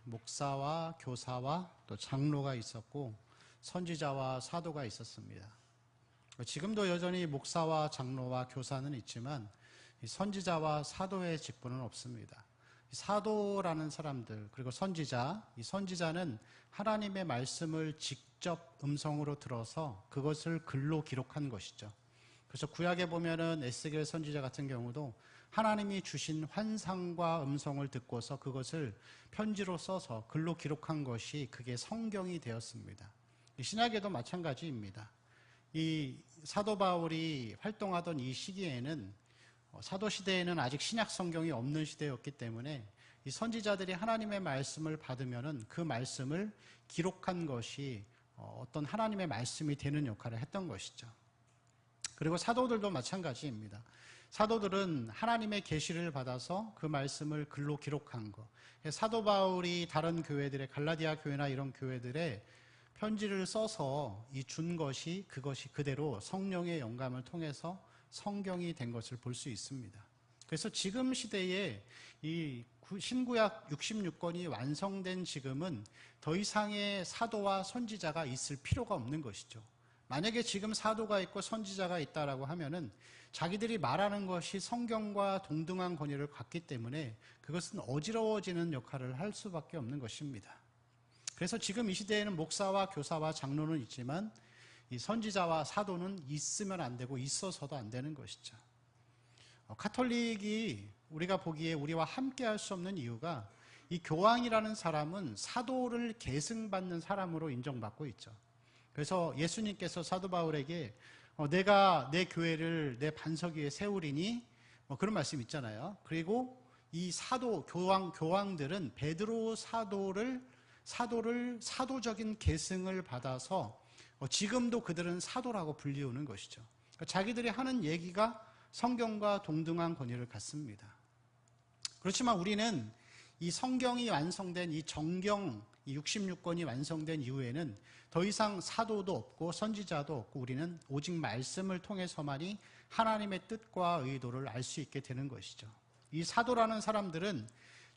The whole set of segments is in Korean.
목사와 교사와 또 장로가 있었고 선지자와 사도가 있었습니다. 지금도 여전히 목사와 장로와 교사는 있지만 선지자와 사도의 직분은 없습니다. 사도라는 사람들, 그리고 선지자, 이 선지자는 하나님의 말씀을 직접 음성으로 들어서 그것을 글로 기록한 것이죠. 그래서 구약에 보면은 에스겔 선지자 같은 경우도 하나님이 주신 환상과 음성을 듣고서 그것을 편지로 써서 글로 기록한 것이 그게 성경이 되었습니다. 신약에도 마찬가지입니다. 이 사도 바울이 활동하던 이 시기에는 사도 시대에는 아직 신약 성경이 없는 시대였기 때문에 이 선지자들이 하나님의 말씀을 받으면은 그 말씀을 기록한 것이 어떤 하나님의 말씀이 되는 역할을 했던 것이죠. 그리고 사도들도 마찬가지입니다. 사도들은 하나님의 계시를 받아서 그 말씀을 글로 기록한 것. 사도 바울이 다른 교회들의 갈라디아 교회나 이런 교회들의 편지를 써서 준 것이 그것이 그대로 성령의 영감을 통해서 성경이 된 것을 볼 수 있습니다. 그래서 지금 시대에 이 신구약 66권이 완성된 지금은 더 이상의 사도와 선지자가 있을 필요가 없는 것이죠. 만약에 지금 사도가 있고 선지자가 있다라고 하면은 자기들이 말하는 것이 성경과 동등한 권위를 갖기 때문에 그것은 어지러워지는 역할을 할 수밖에 없는 것입니다. 그래서 지금 이 시대에는 목사와 교사와 장로는 있지만 이 선지자와 사도는 있으면 안 되고 있어서도 안 되는 것이죠. 카톨릭이 우리가 보기에 우리와 함께 할 수 없는 이유가 이 교황이라는 사람은 사도를 계승받는 사람으로 인정받고 있죠. 그래서 예수님께서 사도 바울에게 내가 내 교회를 내 반석 위에 세우리니 그런 말씀 있잖아요. 그리고 이 사도 교황들은 베드로 사도를 사도적인 계승을 받아서 지금도 그들은 사도라고 불리우는 것이죠. 자기들이 하는 얘기가 성경과 동등한 권위를 갖습니다. 그렇지만 우리는 이 성경이 완성된 이 정경, 이 66권이 완성된 이후에는 더 이상 사도도 없고 선지자도 없고 우리는 오직 말씀을 통해서만이 하나님의 뜻과 의도를 알 수 있게 되는 것이죠. 이 사도라는 사람들은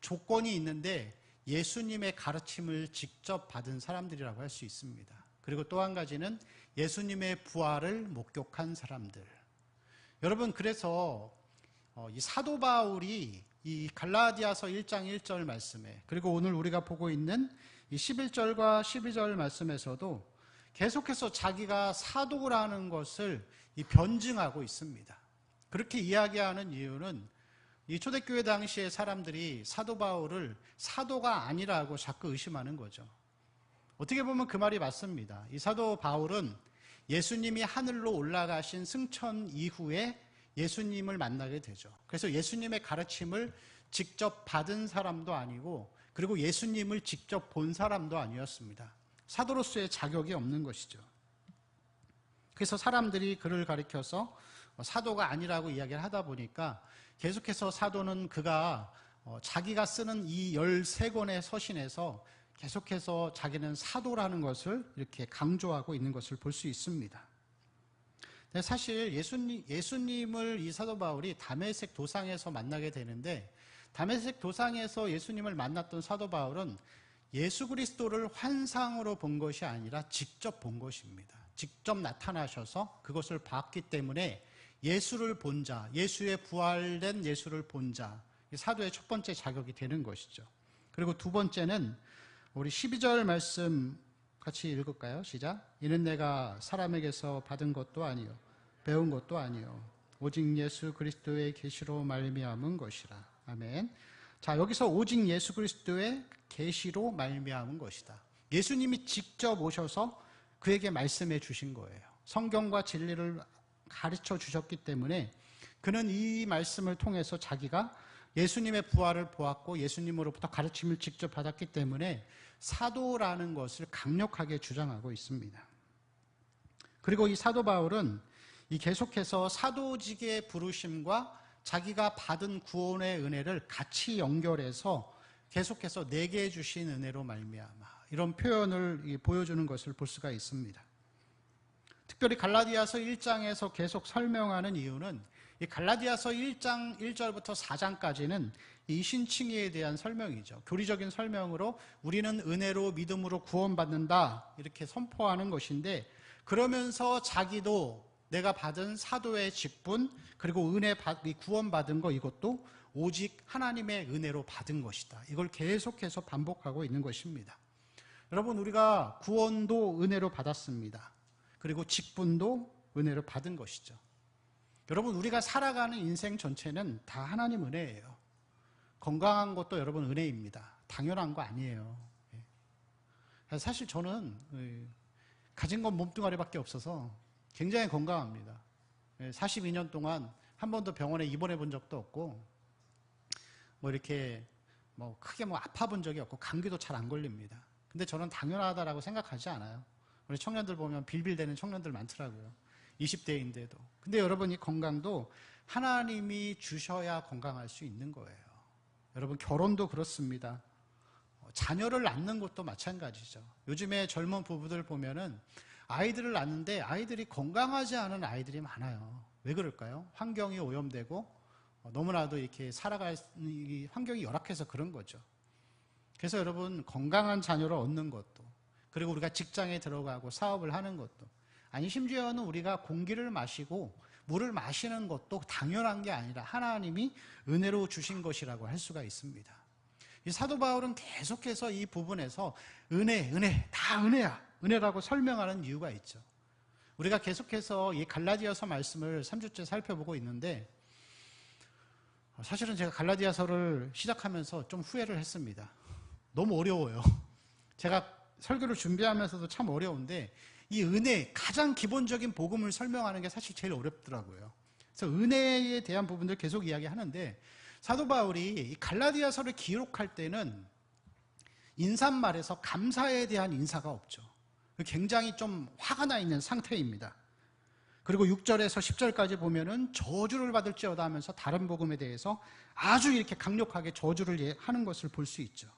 조건이 있는데 예수님의 가르침을 직접 받은 사람들이라고 할 수 있습니다. 그리고 또 한 가지는 예수님의 부활을 목격한 사람들. 여러분, 그래서 이 사도 바울이 이 갈라디아서 1장 1절 말씀에, 그리고 오늘 우리가 보고 있는 이 11절과 12절 말씀에서도 계속해서 자기가 사도라는 것을 변증하고 있습니다. 그렇게 이야기하는 이유는 이 초대교회 당시의 사람들이 사도 바울을 사도가 아니라고 자꾸 의심하는 거죠. 어떻게 보면 그 말이 맞습니다. 이 사도 바울은 예수님이 하늘로 올라가신 승천 이후에 예수님을 만나게 되죠. 그래서 예수님의 가르침을 직접 받은 사람도 아니고, 그리고 예수님을 직접 본 사람도 아니었습니다. 사도로서의 자격이 없는 것이죠. 그래서 사람들이 그를 가리켜서 사도가 아니라고 이야기를 하다 보니까 계속해서 사도는 그가 자기가 쓰는 이 13권의 서신에서 계속해서 자기는 사도라는 것을 이렇게 강조하고 있는 것을 볼 수 있습니다. 사실 예수님을 이 사도 바울이 다메섹 도상에서 만나게 되는데, 다메섹 도상에서 예수님을 만났던 사도 바울은 예수 그리스도를 환상으로 본 것이 아니라 직접 본 것입니다. 직접 나타나셔서 그것을 봤기 때문에 예수를 본 자, 예수의 부활된 예수를 본 자, 사도의 첫 번째 자격이 되는 것이죠. 그리고 두 번째는 우리 12절 말씀 같이 읽을까요? 시작. 이는 내가 사람에게서 받은 것도 아니요 배운 것도 아니요 오직 예수 그리스도의 계시로 말미암은 것이라. 아멘. 자, 여기서 오직 예수 그리스도의 계시로 말미암은 것이다. 예수님이 직접 오셔서 그에게 말씀해 주신 거예요. 성경과 진리를 가르쳐 주셨기 때문에 그는 이 말씀을 통해서 자기가 예수님의 부활을 보았고 예수님으로부터 가르침을 직접 받았기 때문에 사도라는 것을 강력하게 주장하고 있습니다. 그리고 이 사도 바울은 이 계속해서 사도직의 부르심과 자기가 받은 구원의 은혜를 같이 연결해서 계속해서 내게 주신 은혜로 말미암아, 이런 표현을 보여주는 것을 볼 수가 있습니다. 특별히 갈라디아서 1장에서 계속 설명하는 이유는 이 갈라디아서 1장 1절부터 4장까지는 이 신칭의에 대한 설명이죠. 교리적인 설명으로 우리는 은혜로 믿음으로 구원받는다 이렇게 선포하는 것인데, 그러면서 자기도 내가 받은 사도의 직분 그리고 구원받은 거, 이것도 오직 하나님의 은혜로 받은 것이다. 이걸 계속해서 반복하고 있는 것입니다. 여러분, 우리가 구원도 은혜로 받았습니다. 그리고 직분도 은혜로 받은 것이죠. 여러분, 우리가 살아가는 인생 전체는 다 하나님 은혜예요. 건강한 것도 여러분 은혜입니다. 당연한 거 아니에요. 사실 저는 가진 건 몸뚱아리밖에 없어서 굉장히 건강합니다. 42년 동안 한 번도 병원에 입원해 본 적도 없고, 이렇게 크게 아파 본 적이 없고, 감기도 잘 안 걸립니다. 근데 저는 당연하다라고 생각하지 않아요. 우리 청년들 보면 빌빌대는 청년들 많더라고요. 20대인데도. 근데 여러분, 이 건강도 하나님이 주셔야 건강할 수 있는 거예요. 여러분, 결혼도 그렇습니다. 자녀를 낳는 것도 마찬가지죠. 요즘에 젊은 부부들 보면은 아이들을 낳는데 아이들이 건강하지 않은 아이들이 많아요. 왜 그럴까요? 환경이 오염되고 너무나도 이렇게 살아갈 환경이 열악해서 그런 거죠. 그래서 여러분, 건강한 자녀를 얻는 것도, 그리고 우리가 직장에 들어가고 사업을 하는 것도, 아니 심지어는 우리가 공기를 마시고 물을 마시는 것도 당연한 게 아니라 하나님이 은혜로 주신 것이라고 할 수가 있습니다. 이 사도 바울은 계속해서 이 부분에서 은혜, 다 은혜야, 은혜라고 설명하는 이유가 있죠. 우리가 계속해서 이 갈라디아서 말씀을 3주째 살펴보고 있는데, 사실은 제가 갈라디아서를 시작하면서 좀 후회를 했습니다. 너무 어려워요. 제가 설교를 준비하면서도 참 어려운데, 이 은혜, 가장 기본적인 복음을 설명하는 게 사실 제일 어렵더라고요. 그래서 은혜에 대한 부분들 계속 이야기하는데, 사도 바울이 이 갈라디아서를 기록할 때는 인사말에서 감사에 대한 인사가 없죠. 굉장히 좀 화가 나 있는 상태입니다. 그리고 6절에서 10절까지 보면은 저주를 받을지어다 하면서 다른 복음에 대해서 아주 이렇게 강력하게 저주를 하는 것을 볼 수 있죠.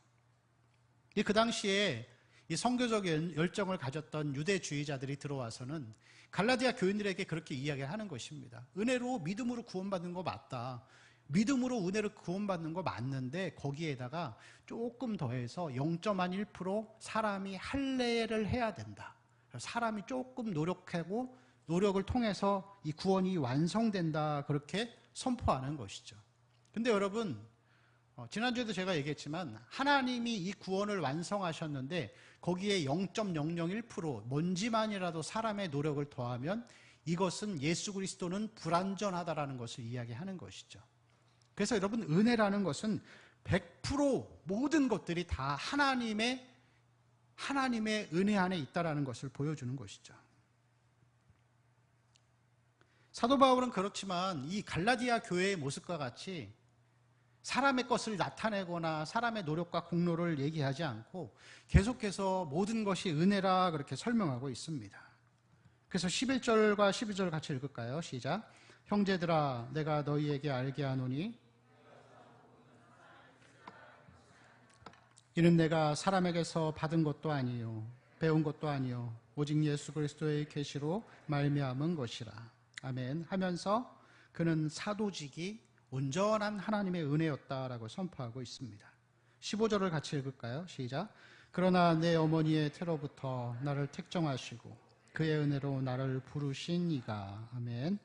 그 당시에 이 선교적 열정을 가졌던 유대주의자들이 들어와서는 갈라디아 교인들에게 그렇게 이야기하는 것입니다. 은혜로 믿음으로 구원받는 거 맞다. 믿음으로 은혜를 구원받는 거 맞는데 거기에다가 조금 더해서 0.1% 사람이 할례를 해야 된다. 사람이 조금 노력하고 노력을 통해서 이 구원이 완성된다. 그렇게 선포하는 것이죠. 근데 여러분, 지난주에도 제가 얘기했지만 하나님이 이 구원을 완성하셨는데 거기에 0.001% 먼지만이라도 사람의 노력을 더하면 이것은 예수 그리스도는 불완전하다라는 것을 이야기하는 것이죠. 그래서 여러분, 은혜라는 것은 100% 모든 것들이 다 하나님의 은혜 안에 있다라는 것을 보여주는 것이죠. 사도 바울은 그렇지만 이 갈라디아 교회의 모습과 같이 사람의 것을 나타내거나 사람의 노력과 공로를 얘기하지 않고 계속해서 모든 것이 은혜라 그렇게 설명하고 있습니다. 그래서 11절과 12절 같이 읽을까요? 시작. 형제들아, 내가 너희에게 알게 하노니 이는 내가 사람에게서 받은 것도 아니요 배운 것도 아니요 오직 예수 그리스도의 계시로 말미암은 것이라. 아멘 하면서 그는 사도직이 온전한 하나님의 은혜였다라고 선포하고 있습니다. 15절을 같이 읽을까요? 시작. 그러나 내 어머니의 태로부터 나를 택정하시고 그의 은혜로 나를 부르신 이가. 아멘.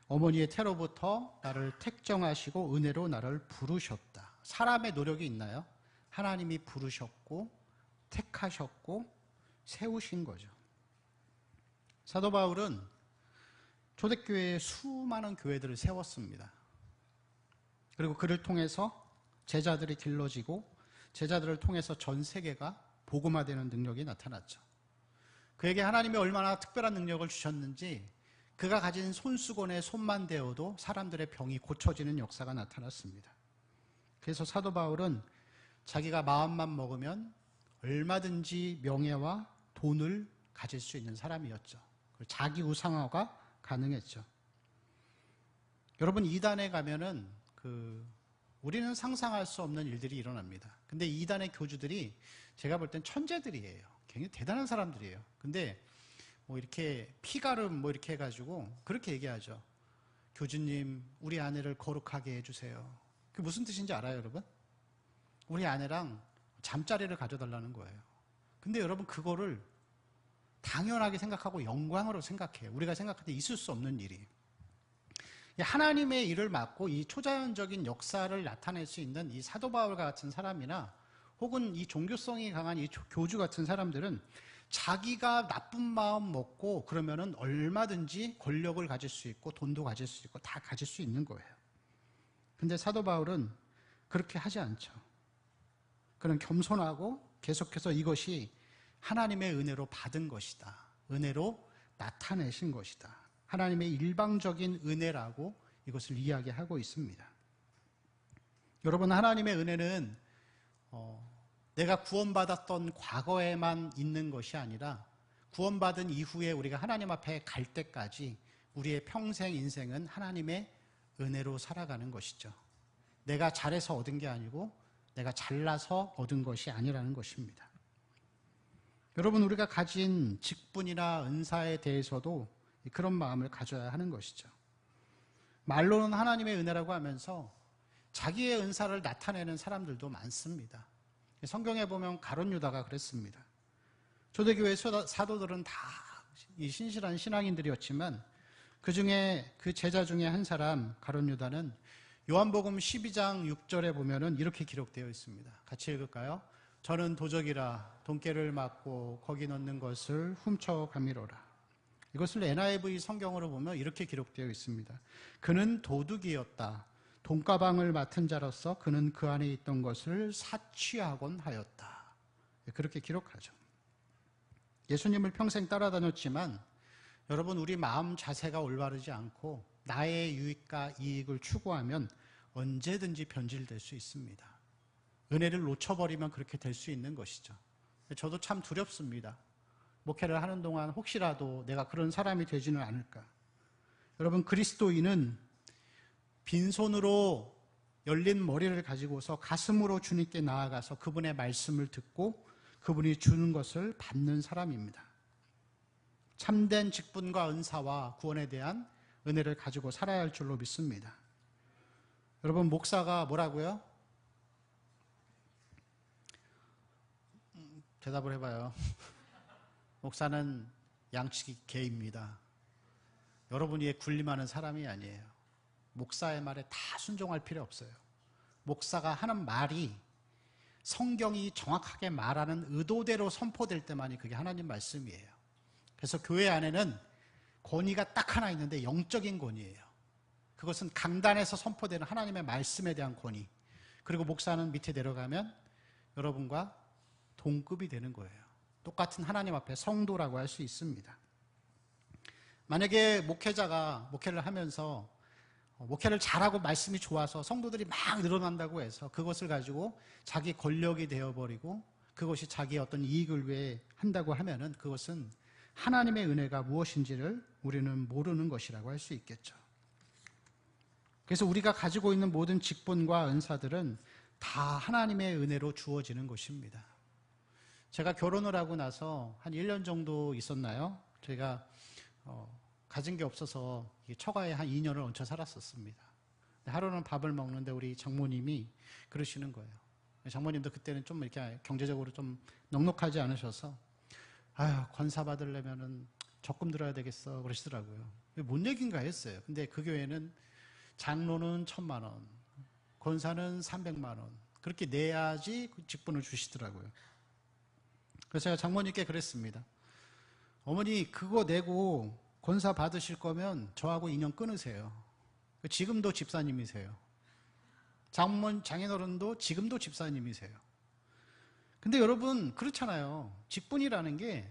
어머니의 태로부터 나를 택정하시고 은혜로 나를 부르셨다. 사람의 노력이 있나요? 하나님이 부르셨고 택하셨고 세우신 거죠. 사도 바울은 초대교회에 수많은 교회들을 세웠습니다. 그리고 그를 통해서 제자들이 길러지고 제자들을 통해서 전 세계가 복음화되는 능력이 나타났죠. 그에게 하나님이 얼마나 특별한 능력을 주셨는지 그가 가진 손수건에 손만 대어도 사람들의 병이 고쳐지는 역사가 나타났습니다. 그래서 사도 바울은 자기가 마음만 먹으면 얼마든지 명예와 돈을 가질 수 있는 사람이었죠. 자기 우상화가 가능했죠. 여러분, 이단에 가면은 우리는 상상할 수 없는 일들이 일어납니다. 근데 이단의 교주들이 제가 볼 땐 천재들이에요. 굉장히 대단한 사람들이에요. 근데 이렇게 피가름 이렇게 해가지고 그렇게 얘기하죠. 교주님, 우리 아내를 거룩하게 해주세요. 그게 무슨 뜻인지 알아요, 여러분? 우리 아내랑 잠자리를 가져달라는 거예요. 근데 여러분, 그거를 당연하게 생각하고 영광으로 생각해요. 우리가 생각할 때 있을 수 없는 일이. 하나님의 일을 맡고 이 초자연적인 역사를 나타낼 수 있는 이 사도 바울과 같은 사람이나 혹은 이 종교성이 강한 이 교주 같은 사람들은 자기가 나쁜 마음 먹고 그러면은 얼마든지 권력을 가질 수 있고 돈도 가질 수 있고 다 가질 수 있는 거예요. 근데 사도 바울은 그렇게 하지 않죠. 그는 겸손하고 계속해서 이것이 하나님의 은혜로 받은 것이다. 은혜로 나타내신 것이다. 하나님의 일방적인 은혜라고 이것을 이야기하고 있습니다. 여러분, 하나님의 은혜는 내가 구원받았던 과거에만 있는 것이 아니라 구원받은 이후에 우리가 하나님 앞에 갈 때까지 우리의 평생 인생은 하나님의 은혜로 살아가는 것이죠. 내가 잘해서 얻은 게 아니고 내가 잘나서 얻은 것이 아니라는 것입니다. 여러분, 우리가 가진 직분이나 은사에 대해서도 그런 마음을 가져야 하는 것이죠. 말로는 하나님의 은혜라고 하면서 자기의 은사를 나타내는 사람들도 많습니다. 성경에 보면 가룟 유다가 그랬습니다. 초대교회 사도들은 다 신실한 신앙인들이었지만 그 중에 그 제자 중에 한 사람 가룟 유다는 요한복음 12장 6절에 보면은 이렇게 기록되어 있습니다. 같이 읽을까요? 저는 도적이라 돈깨를 맞고 거기 넣는 것을 훔쳐가미로라. 이것을 NIV 성경으로 보면 이렇게 기록되어 있습니다. 그는 도둑이었다. 돈가방을 맡은 자로서 그는 그 안에 있던 것을 사취하곤 하였다. 그렇게 기록하죠. 예수님을 평생 따라다녔지만 여러분, 우리 마음 자세가 올바르지 않고 나의 유익과 이익을 추구하면 언제든지 변질될 수 있습니다. 은혜를 놓쳐버리면 그렇게 될 수 있는 것이죠. 저도 참 두렵습니다. 목회를 하는 동안 혹시라도 내가 그런 사람이 되지는 않을까. 여러분, 그리스도인은 빈손으로 열린 머리를 가지고서 가슴으로 주님께 나아가서 그분의 말씀을 듣고 그분이 주는 것을 받는 사람입니다. 참된 직분과 은사와 구원에 대한 은혜를 가지고 살아야 할 줄로 믿습니다. 여러분, 목사가 뭐라고요? 대답을 해봐요. 목사는 양치기 개입니다. 여러분이 군림하는 사람이 아니에요. 목사의 말에 다 순종할 필요 없어요. 목사가 하는 말이 성경이 정확하게 말하는 의도대로 선포될 때만이 그게 하나님 말씀이에요. 그래서 교회 안에는 권위가 딱 하나 있는데 영적인 권위예요. 그것은 강단에서 선포되는 하나님의 말씀에 대한 권위. 그리고 목사는 밑에 내려가면 여러분과 동급이 되는 거예요. 똑같은 하나님 앞에 성도라고 할 수 있습니다. 만약에 목회자가 목회를 하면서 목회를 잘하고 말씀이 좋아서 성도들이 막 늘어난다고 해서 그것을 가지고 자기 권력이 되어버리고 그것이 자기의 어떤 이익을 위해 한다고 하면은 그것은 하나님의 은혜가 무엇인지를 우리는 모르는 것이라고 할 수 있겠죠. 그래서 우리가 가지고 있는 모든 직분과 은사들은 다 하나님의 은혜로 주어지는 것입니다. 제가 결혼을 하고 나서 한 1년 정도 있었나요? 제가 가진 게 없어서 처가에 한 2년을 얹혀 살았었습니다. 하루는 밥을 먹는데 우리 장모님이 그러시는 거예요. 장모님도 그때는 좀 이렇게 경제적으로 좀 넉넉하지 않으셔서 아유, 권사 받으려면은 적금 들어야 되겠어 그러시더라고요. 뭔 얘기인가 했어요. 근데 그 교회는 장로는 1,000만 원, 권사는 300만 원 그렇게 내야지 직분을 주시더라고요. 그래서 제가 장모님께 그랬습니다. 어머니, 그거 내고 권사 받으실 거면 저하고 인연 끊으세요. 지금도 집사님이세요. 장인어른도 지금도 집사님이세요. 근데 여러분, 그렇잖아요. 직분이라는 게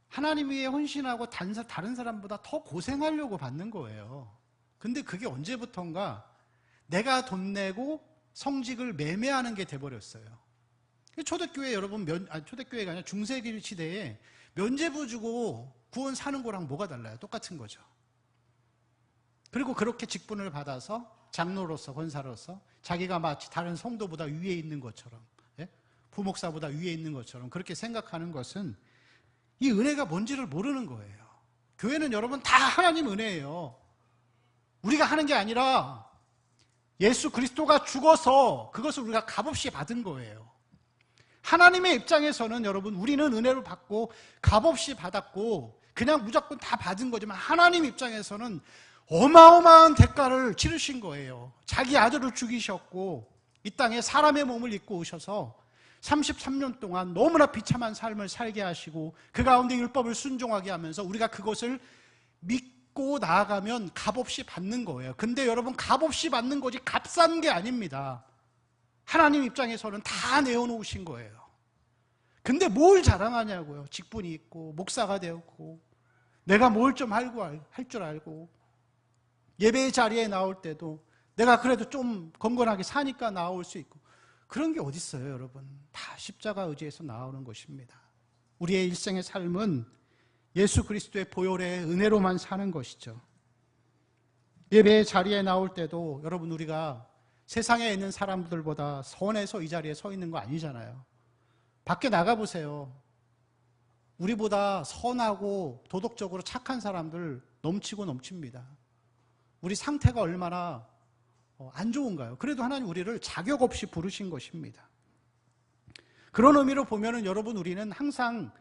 하나님 위에 헌신하고 다른 사람보다 더 고생하려고 받는 거예요. 근데 그게 언제부턴가 내가 돈 내고 성직을 매매하는 게 돼버렸어요. 초대교회 여러분, 초대교회가 아니라 중세기 시대에 면죄부 주고 구원 사는 거랑 뭐가 달라요? 똑같은 거죠. 그리고 그렇게 직분을 받아서 장로로서, 권사로서 자기가 마치 다른 성도보다 위에 있는 것처럼, 부목사보다 위에 있는 것처럼 그렇게 생각하는 것은 이 은혜가 뭔지를 모르는 거예요. 교회는 여러분 다 하나님 은혜예요. 우리가 하는 게 아니라 예수 그리스도가 죽어서 그것을 우리가 값없이 받은 거예요. 하나님의 입장에서는 여러분, 우리는 은혜를 받고 값없이 받았고 그냥 무조건 다 받은 거지만, 하나님 입장에서는 어마어마한 대가를 치르신 거예요. 자기 아들을 죽이셨고 이 땅에 사람의 몸을 입고 오셔서 33년 동안 너무나 비참한 삶을 살게 하시고 그 가운데 율법을 순종하게 하면서 우리가 그것을 믿고 나아가면 값없이 받는 거예요. 근데 여러분, 값없이 받는 거지 값싼 게 아닙니다. 하나님 입장에서는 다 내어놓으신 거예요. 근데 뭘 자랑하냐고요. 직분이 있고 목사가 되었고 내가 뭘 좀 할 줄 알고, 예배의 자리에 나올 때도 내가 그래도 좀 건건하게 사니까 나올 수 있고, 그런 게 어디 있어요, 여러분? 다 십자가 의지에서 나오는 것입니다. 우리의 일생의 삶은 예수 그리스도의 보혈의 은혜로만 사는 것이죠. 예배의 자리에 나올 때도 여러분, 우리가 세상에 있는 사람들보다 선해서 이 자리에 서 있는 거 아니잖아요. 밖에 나가보세요. 우리보다 선하고 도덕적으로 착한 사람들 넘치고 넘칩니다. 우리 상태가 얼마나 안 좋은가요? 그래도 하나님 우리를 자격 없이 부르신 것입니다. 그런 의미로 보면은 여러분, 우리는 항상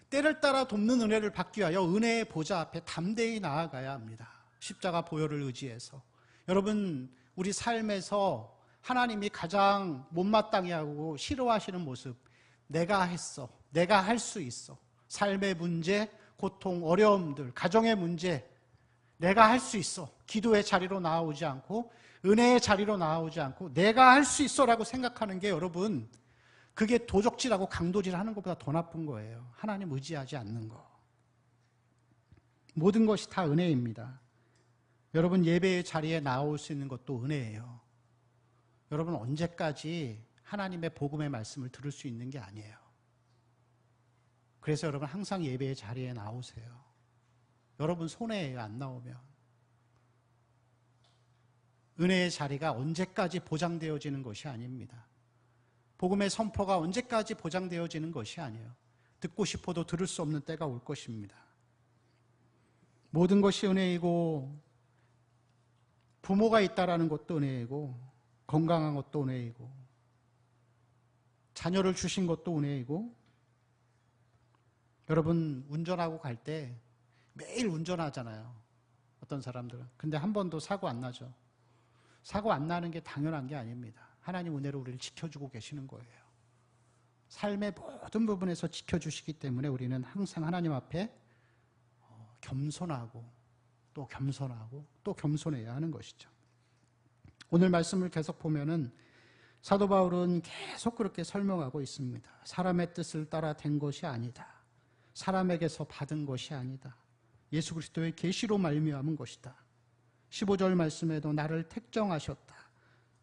때를 따라 돕는 은혜를 받기 위하여 은혜의 보좌 앞에 담대히 나아가야 합니다. 십자가 보혈을 의지해서. 여러분, 우리 삶에서 하나님이 가장 못마땅해 하고 싫어하시는 모습, 내가 했어, 내가 할 수 있어, 삶의 문제, 고통, 어려움들, 가정의 문제, 내가 할 수 있어, 기도의 자리로 나오지 않고 은혜의 자리로 나오지 않고 내가 할 수 있어라고 생각하는 게, 여러분, 그게 도적질하고 강도질하는 것보다 더 나쁜 거예요. 하나님 의지하지 않는 거. 모든 것이 다 은혜입니다. 여러분, 예배의 자리에 나올 수 있는 것도 은혜예요. 여러분, 언제까지 하나님의 복음의 말씀을 들을 수 있는 게 아니에요. 그래서 여러분, 항상 예배의 자리에 나오세요. 여러분 손해예요, 안 나오면. 은혜의 자리가 언제까지 보장되어지는 것이 아닙니다. 복음의 선포가 언제까지 보장되어지는 것이 아니에요. 듣고 싶어도 들을 수 없는 때가 올 것입니다. 모든 것이 은혜이고, 부모가 있다라는 것도 은혜이고, 건강한 것도 은혜이고, 자녀를 주신 것도 은혜이고, 여러분, 운전하고 갈 때 매일 운전하잖아요, 어떤 사람들은. 근데 한 번도 사고 안 나죠. 사고 안 나는 게 당연한 게 아닙니다. 하나님 은혜로 우리를 지켜주고 계시는 거예요. 삶의 모든 부분에서 지켜주시기 때문에 우리는 항상 하나님 앞에 겸손하고 또 겸손하고 또 겸손해야 하는 것이죠. 오늘 말씀을 계속 보면은 사도 바울은 계속 그렇게 설명하고 있습니다. 사람의 뜻을 따라 된 것이 아니다. 사람에게서 받은 것이 아니다. 예수 그리스도의 계시로 말미암은 것이다. 15절 말씀에도 나를 택정하셨다.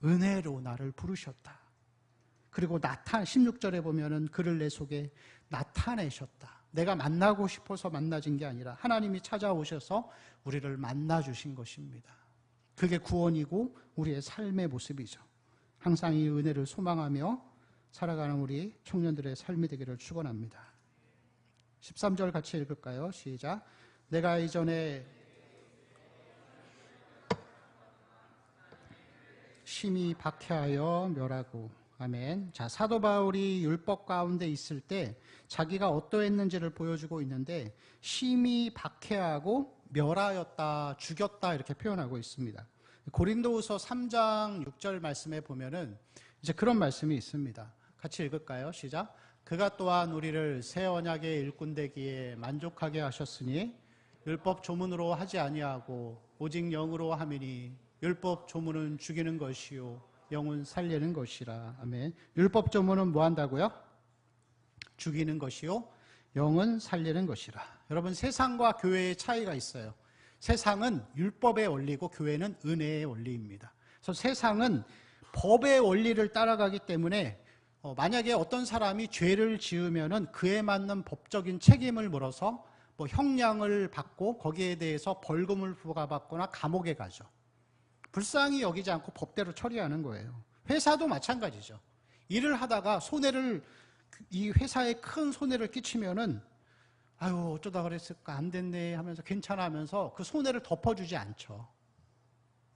은혜로 나를 부르셨다. 그리고 16절에 보면은 그를 내 속에 나타내셨다. 내가 만나고 싶어서 만나진 게 아니라 하나님이 찾아오셔서 우리를 만나주신 것입니다. 그게 구원이고 우리의 삶의 모습이죠. 항상 이 은혜를 소망하며 살아가는 우리 청년들의 삶이 되기를 축원합니다. 13절 같이 읽을까요? 시작. 내가 이전에 심히 박해하여 멸하고. 아멘. 자, 사도 바울이 율법 가운데 있을 때 자기가 어떠했는지를 보여주고 있는데, 심히 박해하고 멸하였다, 죽였다, 이렇게 표현하고 있습니다. 고린도후서 3장 6절 말씀에 보면은 이제 그런 말씀이 있습니다. 같이 읽을까요? 시작. 그가 또한 우리를 새 언약의 일꾼 되기에 만족하게 하셨으니 율법 조문으로 하지 아니하고 오직 영으로 함이니 율법 조문은 죽이는 것이요 영은 살리는 것이라. 아멘. 율법 조문은 뭐 한다고요? 죽이는 것이요 영은 살리는 것이라. 여러분, 세상과 교회의 차이가 있어요. 세상은 율법의 원리고 교회는 은혜의 원리입니다. 그래서 세상은 법의 원리를 따라가기 때문에 만약에 어떤 사람이 죄를 지으면은 그에 맞는 법적인 책임을 물어서 뭐 형량을 받고 거기에 대해서 벌금을 부과받거나 감옥에 가죠. 불쌍히 여기지 않고 법대로 처리하는 거예요. 회사도 마찬가지죠. 일을 하다가 이 회사에 큰 손해를 끼치면은 아유, 어쩌다 그랬을까, 안 됐네 하면서 괜찮아 하면서 그 손해를 덮어주지 않죠.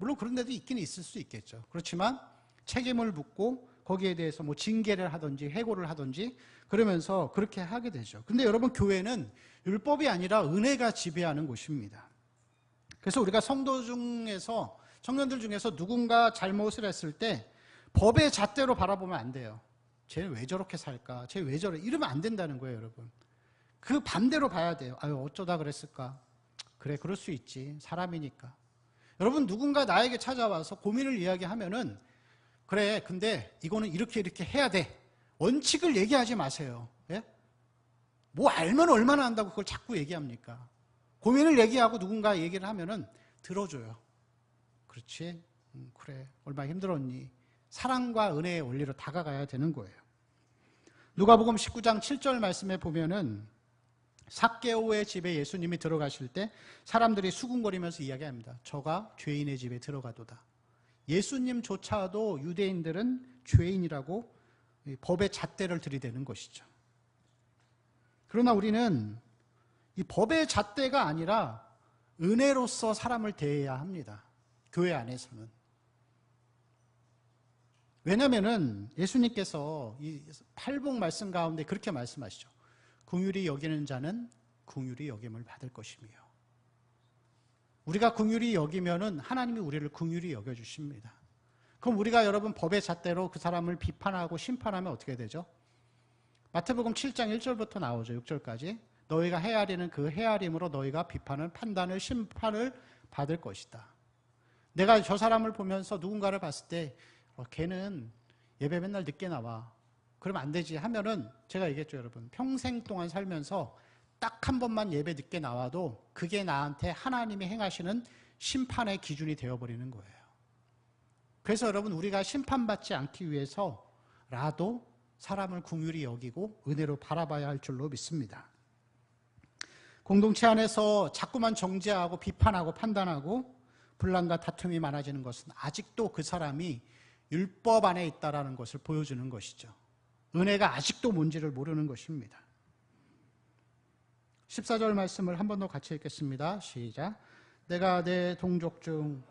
물론 그런 데도 있긴 있을 수 있겠죠. 그렇지만 책임을 묻고 거기에 대해서 뭐 징계를 하든지 해고를 하든지 그러면서 그렇게 하게 되죠. 근데 여러분, 교회는 율법이 아니라 은혜가 지배하는 곳입니다. 그래서 우리가 성도 중에서, 청년들 중에서 누군가 잘못을 했을 때 법의 잣대로 바라보면 안 돼요. 쟤 왜 저렇게 살까? 쟤 왜 저래? 이러면 안 된다는 거예요, 여러분. 그 반대로 봐야 돼요. 아유, 어쩌다 그랬을까? 그래, 그럴 수 있지. 사람이니까. 여러분, 누군가 나에게 찾아와서 고민을 이야기하면은, 그래, 근데 이거는 이렇게 해야 돼. 원칙을 얘기하지 마세요. 예? 뭐 알면 얼마나 안다고 그걸 자꾸 얘기합니까? 고민을 얘기하고 누군가 얘기를 하면은 들어줘요. 그렇지? 그래, 얼마나 힘들었니? 사랑과 은혜의 원리로 다가가야 되는 거예요. 누가복음 19장 7절 말씀에 보면은 삭개오의 집에 예수님이 들어가실 때 사람들이 수군거리면서 이야기합니다. 저가 죄인의 집에 들어가도다. 예수님조차도 유대인들은 죄인이라고 법의 잣대를 들이대는 것이죠. 그러나 우리는 이 법의 잣대가 아니라 은혜로서 사람을 대해야 합니다. 교회 안에서는. 왜냐하면 예수님께서 이 팔복 말씀 가운데 그렇게 말씀하시죠. 긍휼히 여기는 자는 긍휼히 여김을 받을 것이며, 우리가 긍휼히 여기면은 하나님이 우리를 긍휼히 여겨주십니다. 그럼 우리가 여러분 법의 잣대로 그 사람을 비판하고 심판하면 어떻게 되죠? 마태복음 7장 1절부터 나오죠. 6절까지. 너희가 헤아리는 그 헤아림으로 너희가 비판을, 판단을, 심판을 받을 것이다. 내가 저 사람을 보면서 누군가를 봤을 때 걔는 예배 맨날 늦게 나와. 그러면 안 되지 하면은, 제가 얘기했죠, 여러분. 평생 동안 살면서 딱 한 번만 예배 늦게 나와도 그게 나한테 하나님이 행하시는 심판의 기준이 되어버리는 거예요. 그래서 여러분, 우리가 심판받지 않기 위해서라도 사람을 긍휼히 여기고 은혜로 바라봐야 할 줄로 믿습니다. 공동체 안에서 자꾸만 정죄하고 비판하고 판단하고 분란과 다툼이 많아지는 것은 아직도 그 사람이 율법 안에 있다라는 것을 보여주는 것이죠. 은혜가 아직도 뭔지를 모르는 것입니다. 14절 말씀을 한 번 더 같이 읽겠습니다. 시작. 내가 내 동족 중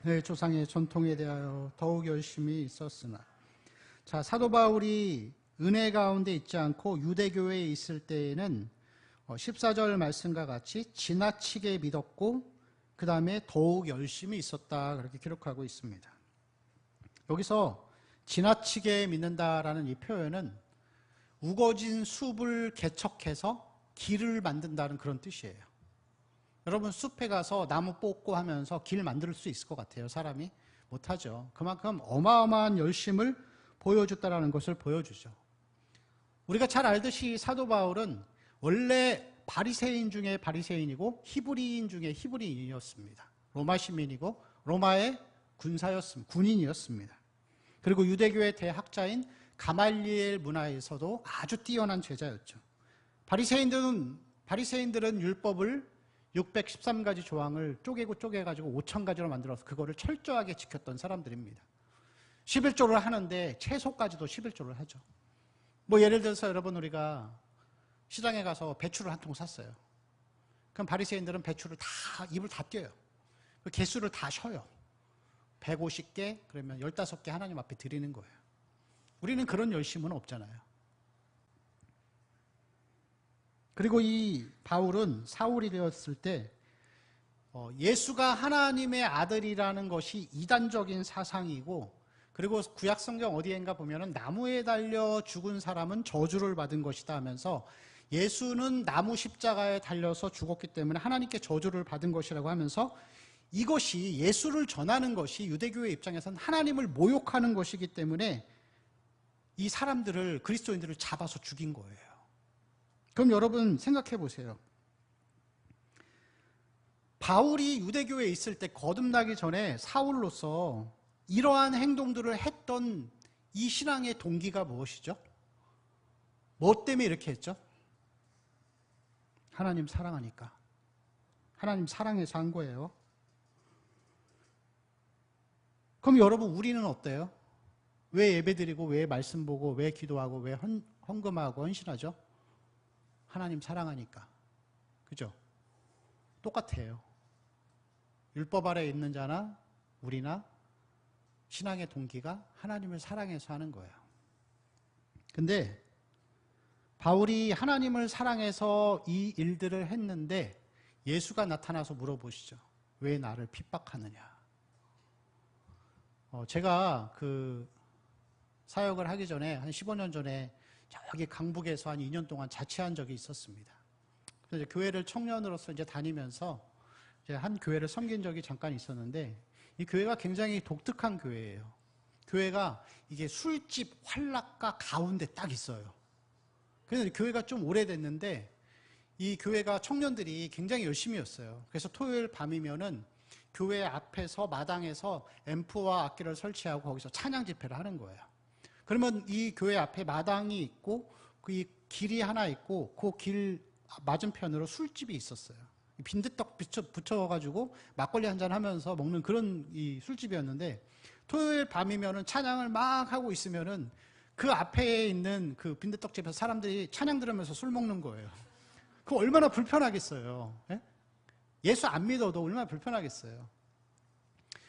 내 조상의 전통에 대하여 더욱 열심히 있었으나. 자, 사도 바울이 은혜 가운데 있지 않고 유대교회에 있을 때에는 14절 말씀과 같이 지나치게 믿었고 그 다음에 더욱 열심히 있었다, 그렇게 기록하고 있습니다. 여기서 지나치게 믿는다라는 이 표현은 우거진 숲을 개척해서 길을 만든다는 그런 뜻이에요. 여러분, 숲에 가서 나무 뽑고 하면서 길 만들 수 있을 것 같아요? 사람이? 못하죠. 그만큼 어마어마한 열심을 보여줬다라는 것을 보여주죠. 우리가 잘 알듯이 사도 바울은 원래 바리새인 중에 바리새인이고 히브리인 중에 히브리인이었습니다. 로마 시민이고 로마의 군인이었습니다. 그리고 유대교의 대학자인 가말리엘 문화에서도 아주 뛰어난 제자였죠. 바리새인들은 율법을 613가지 조항을 쪼개가지고 5,000가지로 만들어서 그거를 철저하게 지켰던 사람들입니다. 11조를 하는데 채소까지도 11조를 하죠. 뭐 예를 들어서 여러분, 우리가 시장에 가서 배추를 한 통 샀어요. 그럼 바리새인들은 배추를 다, 입을 다 떼어요. 그 개수를 다 쉬어요. 150개, 그러면 15개 하나님 앞에 드리는 거예요. 우리는 그런 열심은 없잖아요. 그리고 이 바울은 사울이 되었을 때 예수가 하나님의 아들이라는 것이 이단적인 사상이고, 그리고 구약 성경 어디엔가 보면은 나무에 달려 죽은 사람은 저주를 받은 것이다 하면서 예수는 나무 십자가에 달려서 죽었기 때문에 하나님께 저주를 받은 것이라고 하면서 이것이, 예수를 전하는 것이 유대교의 입장에서는 하나님을 모욕하는 것이기 때문에 이 사람들을, 그리스도인들을 잡아서 죽인 거예요. 그럼 여러분 생각해 보세요. 바울이 유대교에 있을 때 거듭나기 전에 사울로서 이러한 행동들을 했던 이 신앙의 동기가 무엇이죠? 뭐 때문에 이렇게 했죠? 하나님 사랑하니까. 하나님 사랑해서 한 거예요. 그럼 여러분, 우리는 어때요? 왜 예배드리고, 왜 말씀 보고, 왜 기도하고, 왜 헌금하고 헌신하죠? 하나님 사랑하니까. 그죠? 똑같아요. 율법 아래 있는 자나 우리나 신앙의 동기가 하나님을 사랑해서 하는 거예요. 근데 바울이 하나님을 사랑해서 이 일들을 했는데 예수가 나타나서 물어보시죠. 왜 나를 핍박하느냐? 제가 그 사역을 하기 전에 한 15년 전에 저기 강북에서 한 2년 동안 자취한 적이 있었습니다. 그래서 이제 교회를 청년으로서 이제 다니면서 이제 한 교회를 섬긴 적이 잠깐 있었는데 이 교회가 굉장히 독특한 교회예요. 교회가 이게 술집 활락가 가운데 딱 있어요. 그래서 교회가 좀 오래됐는데 이 교회가 청년들이 굉장히 열심히 였어요. 그래서 토요일 밤이면은 교회 앞에서 마당에서 앰프와 악기를 설치하고 거기서 찬양 집회를 하는 거예요. 그러면 이 교회 앞에 마당이 있고 그 길이 하나 있고 그 길 맞은편으로 술집이 있었어요. 빈대떡 붙여가지고 막걸리 한잔 하면서 먹는 그런 이 술집이었는데 토요일 밤이면은 찬양을 막 하고 있으면은 그 앞에 있는 그 빈대떡집에서 사람들이 찬양 들으면서 술 먹는 거예요. 그거 얼마나 불편하겠어요. 예? 예수 안 믿어도 얼마나 불편하겠어요.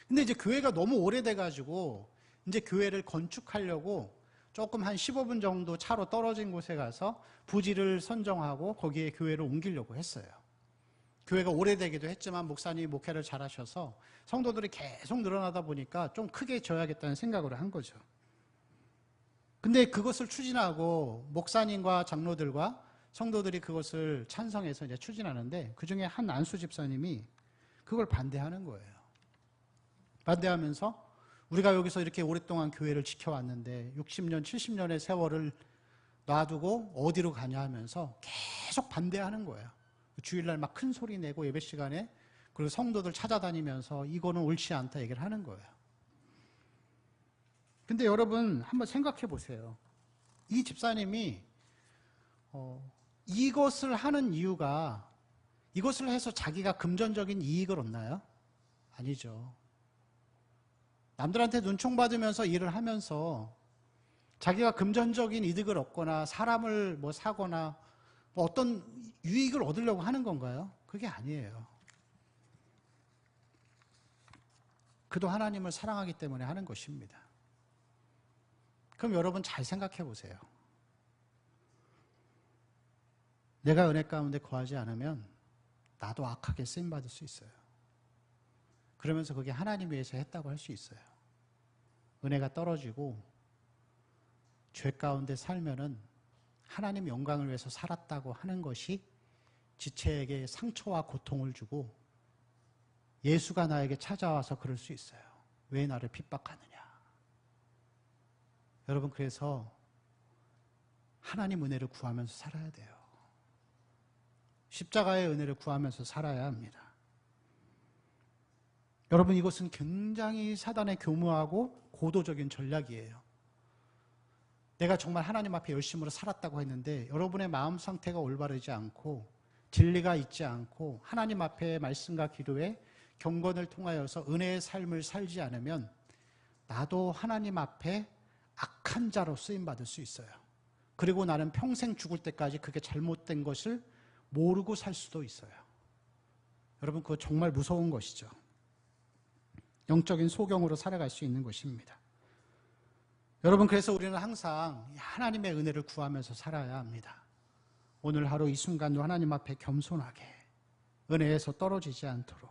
근데 이제 교회가 너무 오래돼가지고 이제 교회를 건축하려고 조금 한 15분 정도 차로 떨어진 곳에 가서 부지를 선정하고 거기에 교회를 옮기려고 했어요. 교회가 오래되기도 했지만 목사님이 목회를 잘하셔서 성도들이 계속 늘어나다 보니까 좀 크게 지어야겠다는 생각을 한 거죠. 근데 그것을 추진하고 목사님과 장로들과 성도들이 그것을 찬성해서 이제 추진하는데 그 중에 한 안수 집사님이 그걸 반대하는 거예요. 반대하면서 우리가 여기서 이렇게 오랫동안 교회를 지켜왔는데 60년, 70년의 세월을 놔두고 어디로 가냐 하면서 계속 반대하는 거예요. 주일날 막 큰 소리 내고 예배 시간에 그리고 성도들 찾아다니면서 이거는 옳지 않다 얘기를 하는 거예요. 근데 여러분 한번 생각해 보세요. 이 집사님이 이것을 하는 이유가 이것을 해서 자기가 금전적인 이익을 얻나요? 아니죠. 남들한테 눈총받으면서 일을 하면서 자기가 금전적인 이득을 얻거나 사람을 뭐 사거나 뭐 어떤 유익을 얻으려고 하는 건가요? 그게 아니에요. 그도 하나님을 사랑하기 때문에 하는 것입니다. 그럼 여러분 잘 생각해 보세요. 내가 은혜 가운데 거하지 않으면 나도 악하게 쓰임받을 수 있어요. 그러면서 그게 하나님 위해서 했다고 할 수 있어요. 은혜가 떨어지고 죄 가운데 살면은 하나님 영광을 위해서 살았다고 하는 것이 지체에게 상처와 고통을 주고 예수가 나에게 찾아와서 그럴 수 있어요. 왜 나를 핍박하느냐. 여러분 그래서 하나님 은혜를 구하면서 살아야 돼요. 십자가의 은혜를 구하면서 살아야 합니다. 여러분 이것은 굉장히 사단의 교묘하고 고도적인 전략이에요. 내가 정말 하나님 앞에 열심으로 살았다고 했는데 여러분의 마음 상태가 올바르지 않고 진리가 있지 않고 하나님 앞에 말씀과 기도에 경건을 통하여서 은혜의 삶을 살지 않으면 나도 하나님 앞에 악한 자로 쓰임받을 수 있어요. 그리고 나는 평생 죽을 때까지 그게 잘못된 것을 모르고 살 수도 있어요. 여러분 그거 정말 무서운 것이죠. 영적인 소경으로 살아갈 수 있는 것입니다. 여러분 그래서 우리는 항상 하나님의 은혜를 구하면서 살아야 합니다. 오늘 하루 이 순간도 하나님 앞에 겸손하게 은혜에서 떨어지지 않도록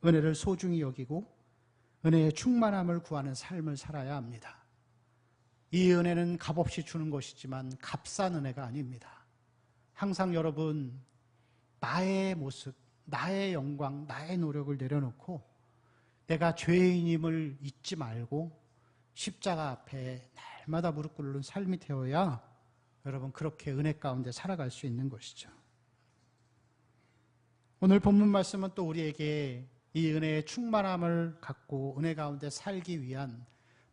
은혜를 소중히 여기고 은혜의 충만함을 구하는 삶을 살아야 합니다. 이 은혜는 값없이 주는 것이지만 값싼 은혜가 아닙니다. 항상 여러분 나의 모습, 나의 영광, 나의 노력을 내려놓고 내가 죄인임을 잊지 말고 십자가 앞에 날마다 무릎 꿇는 삶이 되어야 여러분 그렇게 은혜 가운데 살아갈 수 있는 것이죠. 오늘 본문 말씀은 또 우리에게 이 은혜의 충만함을 갖고 은혜 가운데 살기 위한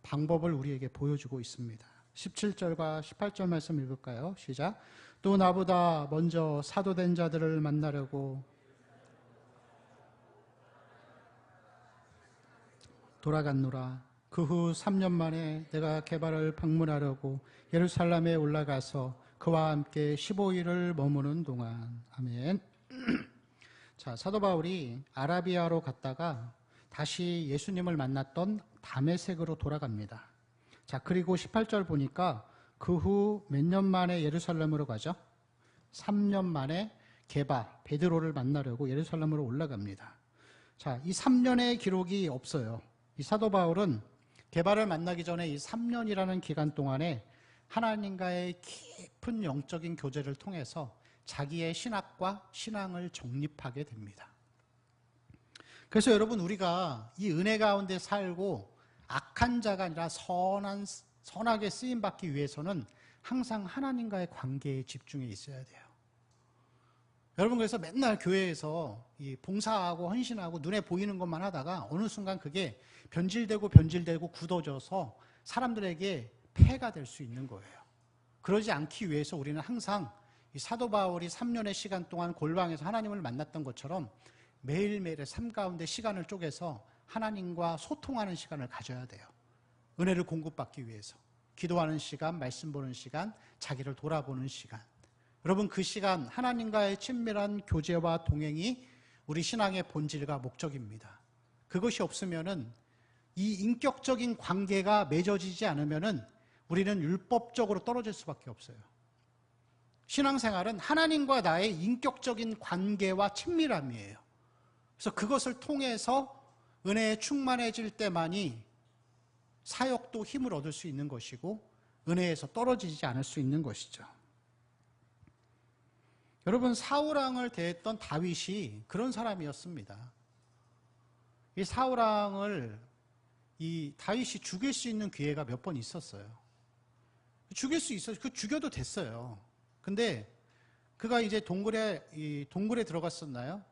방법을 우리에게 보여주고 있습니다. 17절과 18절 말씀 읽을까요? 시작. 또 나보다 먼저 사도된 자들을 만나려고 돌아갔노라. 그 후 3년 만에 내가 게바를 방문하려고 예루살렘에 올라가서 그와 함께 15일을 머무는 동안. 아멘. 자, 사도 바울이 아라비아로 갔다가 다시 예수님을 만났던 다메섹으로 돌아갑니다. 자, 그리고 18절 보니까 그 후 몇 년 만에 예루살렘으로 가죠? 3년 만에 게바, 베드로를 만나려고 예루살렘으로 올라갑니다. 자, 이 3년의 기록이 없어요. 이 사도 바울은 게바를 만나기 전에 이 3년이라는 기간 동안에 하나님과의 깊은 영적인 교제를 통해서 자기의 신학과 신앙을 정립하게 됩니다. 그래서 여러분, 우리가 이 은혜 가운데 살고 악한 자가 아니라 선하게 쓰임받기 위해서는 항상 하나님과의 관계에 집중해 있어야 돼요. 여러분, 그래서 맨날 교회에서 이 봉사하고 헌신하고 눈에 보이는 것만 하다가 어느 순간 그게 변질되고 굳어져서 사람들에게 폐해가 될 수 있는 거예요. 그러지 않기 위해서 우리는 항상 이 사도 바울이 3년의 시간 동안 골방에서 하나님을 만났던 것처럼 매일매일의 삶 가운데 시간을 쪼개서 하나님과 소통하는 시간을 가져야 돼요. 은혜를 공급받기 위해서. 기도하는 시간, 말씀 보는 시간, 자기를 돌아보는 시간. 여러분, 그 시간 하나님과의 친밀한 교제와 동행이 우리 신앙의 본질과 목적입니다. 그것이 없으면은 이 인격적인 관계가 맺어지지 않으면은 우리는 율법적으로 떨어질 수밖에 없어요. 신앙생활은 하나님과 나의 인격적인 관계와 친밀함이에요. 그래서 그것을 통해서 은혜에 충만해질 때만이 사역도 힘을 얻을 수 있는 것이고 은혜에서 떨어지지 않을 수 있는 것이죠. 여러분, 사울왕을 대했던 다윗이 그런 사람이었습니다. 이 사울왕을 이 다윗이 죽일 수 있는 기회가 몇 번 있었어요. 죽일 수 있어요. 그 죽여도 됐어요. 근데 그가 이제 동굴에 들어갔었나요?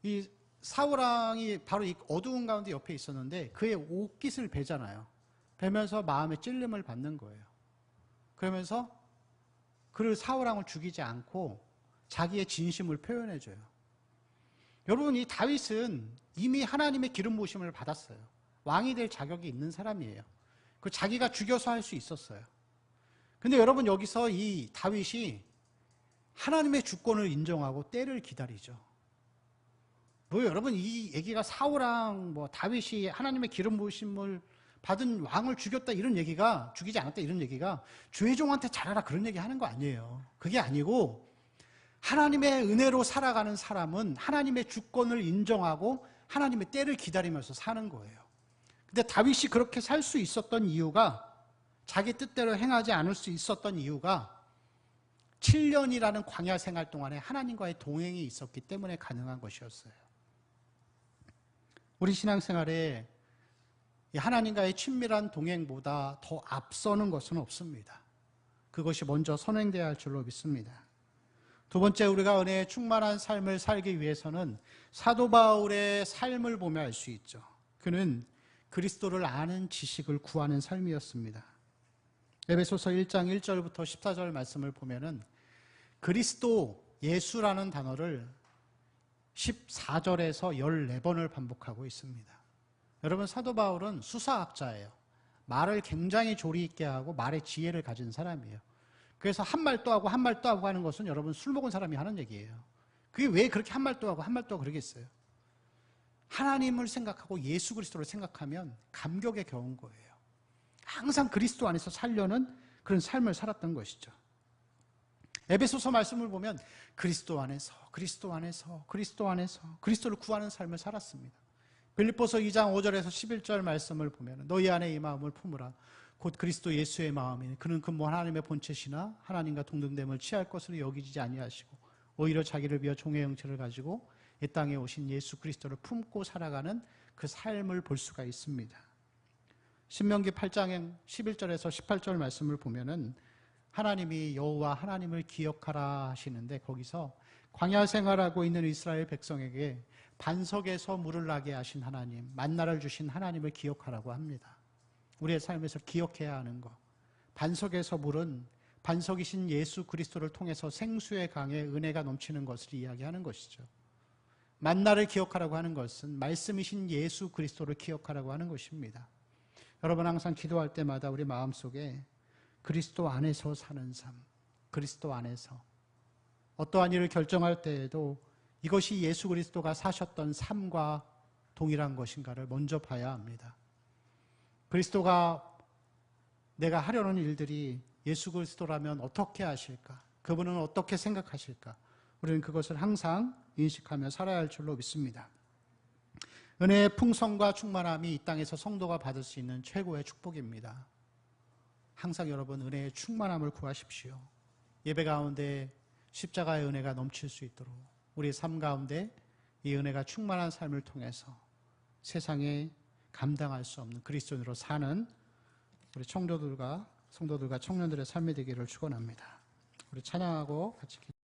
이 사울왕이 바로 이 어두운 가운데 옆에 있었는데 그의 옷깃을 베잖아요. 베면서 마음의 찔림을 받는 거예요. 그러면서 그를 사울왕을 죽이지 않고 자기의 진심을 표현해줘요. 여러분, 이 다윗은 이미 하나님의 기름 부으심을 받았어요. 왕이 될 자격이 있는 사람이에요. 그 자기가 죽여서 할 수 있었어요. 근데 여러분, 여기서 이 다윗이 하나님의 주권을 인정하고 때를 기다리죠. 여러분, 이 얘기가 사울왕, 다윗이 하나님의 기름 부으심을 받은 왕을 죽였다 이런 얘기가, 죽이지 않았다 이런 얘기가 주의종한테 잘하라 그런 얘기 하는 거 아니에요. 그게 아니고 하나님의 은혜로 살아가는 사람은 하나님의 주권을 인정하고 하나님의 때를 기다리면서 사는 거예요. 근데 다윗이 그렇게 살 수 있었던 이유가, 자기 뜻대로 행하지 않을 수 있었던 이유가 7년이라는 광야 생활 동안에 하나님과의 동행이 있었기 때문에 가능한 것이었어요. 우리 신앙생활에 하나님과의 친밀한 동행보다 더 앞서는 것은 없습니다. 그것이 먼저 선행되어야 할 줄로 믿습니다. 두 번째, 우리가 은혜에 충만한 삶을 살기 위해서는 사도 바울의 삶을 보며 알 수 있죠. 그는 그리스도를 아는 지식을 구하는 삶이었습니다. 에베소서 1장 1절부터 14절 말씀을 보면은 그리스도 예수라는 단어를 14절에서 14번을 반복하고 있습니다. 여러분, 사도 바울은 수사학자예요. 말을 굉장히 조리 있게 하고 말의 지혜를 가진 사람이에요. 그래서 한 말 또 하고 한 말 또 하고 하는 것은 여러분 술 먹은 사람이 하는 얘기예요. 그게 왜 그렇게 한 말 또 하고 한 말 또 하고 그러겠어요? 하나님을 생각하고 예수 그리스도를 생각하면 감격에 겨운 거예요. 항상 그리스도 안에서 살려는 그런 삶을 살았던 것이죠. 에베소서 말씀을 보면 그리스도 안에서 그리스도를 구하는 삶을 살았습니다. 빌립보서 2장 5절에서 11절 말씀을 보면 너희 안에 이 마음을 품으라. 곧 그리스도 예수의 마음이니 그는 근본 하나님의 본체시나 하나님과 동등됨을 취할 것으로 여기지 아니하시고 오히려 자기를 비하 종의 형체를 가지고 이 땅에 오신 예수 그리스도를 품고 살아가는 그 삶을 볼 수가 있습니다. 신명기 8장 11절에서 18절 말씀을 보면은 하나님이 여호와 하나님을 기억하라 하시는데 거기서 광야 생활하고 있는 이스라엘 백성에게 반석에서 물을 나게 하신 하나님, 만나를 주신 하나님을 기억하라고 합니다. 우리의 삶에서 기억해야 하는 것. 반석에서 물은 반석이신 예수 그리스도를 통해서 생수의 강에 은혜가 넘치는 것을 이야기하는 것이죠. 만나를 기억하라고 하는 것은 말씀이신 예수 그리스도를 기억하라고 하는 것입니다. 여러분, 항상 기도할 때마다 우리 마음속에 그리스도 안에서 사는 삶, 그리스도 안에서 어떠한 일을 결정할 때에도 이것이 예수 그리스도가 사셨던 삶과 동일한 것인가를 먼저 봐야 합니다. 그리스도가 내가 하려는 일들이 예수 그리스도라면 어떻게 하실까? 그분은 어떻게 생각하실까? 우리는 그것을 항상 인식하며 살아야 할 줄로 믿습니다. 은혜의 풍성과 충만함이 이 땅에서 성도가 받을 수 있는 최고의 축복입니다. 항상 여러분 은혜의 충만함을 구하십시오. 예배 가운데 십자가의 은혜가 넘칠 수 있도록 우리 삶 가운데 이 은혜가 충만한 삶을 통해서 세상에 감당할 수 없는 그리스도인으로 사는 우리 성도들과 청년들의 삶이 되기를 축원합니다. 우리 찬양하고 같이